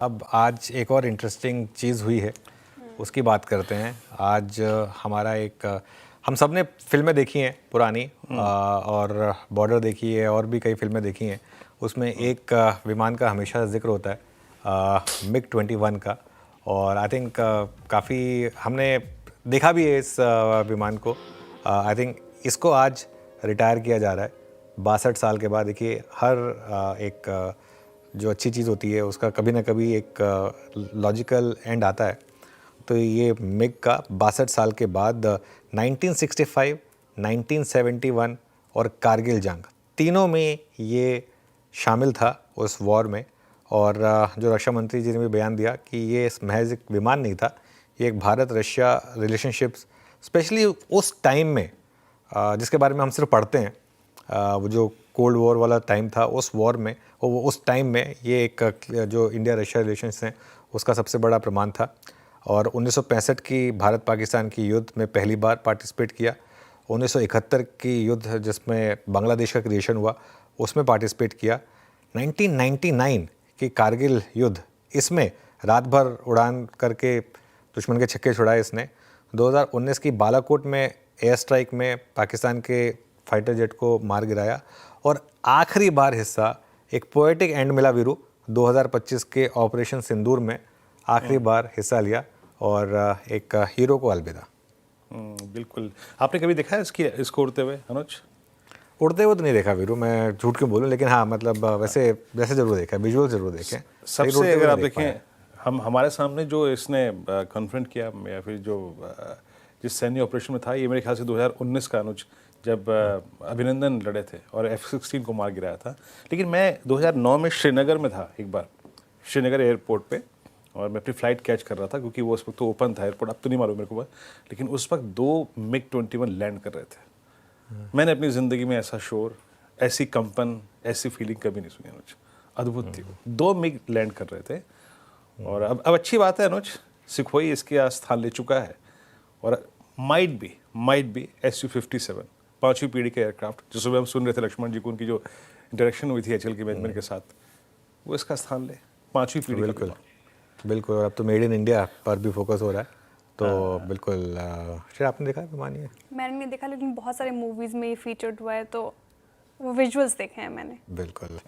अब आज एक और इंटरेस्टिंग चीज़ हुई है, उसकी बात करते हैं। आज हमारा एक हम सब ने फिल्में देखी हैं पुरानी, और बॉर्डर देखी है और भी कई फिल्में देखी हैं। उसमें एक विमान का हमेशा जिक्र होता है, MiG-21 का। और आई थिंक काफ़ी हमने देखा भी है इस विमान को। आई थिंक इसको आज रिटायर किया जा रहा है 62 साल के बाद। देखिए, हर एक जो अच्छी चीज़ होती है उसका कभी ना कभी एक लॉजिकल एंड आता है। तो ये मिग का 62 साल के बाद 1965, 1971 और कारगिल जंग तीनों में ये शामिल था उस वॉर में। और जो रक्षा मंत्री जी ने भी बयान दिया कि ये महज एक विमान नहीं था, ये एक भारत रशिया रिलेशनशिप्स, स्पेशली उस टाइम में जिसके बारे में हम सिर्फ पढ़ते हैं, वो जो कोल्ड वॉर वाला टाइम था, उस वॉर में वो उस टाइम में ये एक जो इंडिया रशिया रिलेशंस हैं उसका सबसे बड़ा प्रमाण था। और 1965 की भारत पाकिस्तान की युद्ध में पहली बार पार्टिसिपेट किया। 1971 की युद्ध जिसमें बांग्लादेश का क्रिएशन हुआ उसमें पार्टिसिपेट किया। 1999 की कारगिल युद्ध, इसमें रात भर उड़ान करके दुश्मन के छक्के छुड़ाए इसने। 2019 की बालाकोट में एयर स्ट्राइक में पाकिस्तान के फाइटर जेट को मार गिराया। और आखिरी बार हिस्सा, एक पोएटिक एंड मिला वीरू, 2025 के ऑपरेशन सिंदूर में आखिरी बार हिस्सा लिया और एक हीरो को अलविदा। बिल्कुल। आपने कभी देखा है इसको उड़ते हुए, अनुज? उड़ते हुए तो नहीं देखा वीरू, मैं झूठ क्यों बोलूं, लेकिन हाँ मतलब वैसे जरूर देखा, विजुअल जरूर देखे। सबसे अगर आप देखें, हमारे सामने जो इसने कन्फ्रंट किया या फिर जो जिस सैन्य ऑपरेशन में था, ये मेरे ख्याल से 2019 का, अनुज, जब अभिनंदन लड़े थे और F-16 को मार गिराया था। लेकिन मैं 2009 में श्रीनगर में था एक बार, श्रीनगर एयरपोर्ट पे, और मैं अपनी फ़्लाइट कैच कर रहा था क्योंकि वो उस वक्त तो ओपन था एयरपोर्ट, अब तो नहीं मालूम मेरे को, लेकिन उस वक्त 2 MiG-21 लैंड कर रहे थे। मैंने अपनी ज़िंदगी में ऐसा शोर, ऐसी कंपन, ऐसी फीलिंग कभी नहीं सुनी अनुज। अद्भुत थी। 2 MiG लैंड कर रहे थे। और अब अच्छी बात है अनुज, सुखोई इसके स्थान ले चुका है। और माइट बी Su-57 5वीं पीढ़ी के एयरक्राफ्ट, जो सुबह हम सुन रहे थे लक्ष्मण जी को, उनकी जो इंटरेक्शन हुई थी HAL के मैनेजमेंट के साथ, वो इसका स्थान ले 5वीं पीढ़ी। बिल्कुल बिल्कुल। और अब तो मेड इन इंडिया पर भी फोकस हो रहा है, तो बिल्कुल। शायद आपने देखा है विमान? ये मैंने नहीं देखा, लेकिन बहुत सारे मूवीज़ में ये फीचर्ड हुआ है, तो वो विजुअल्स देखे हैं मैंने। बिल्कुल।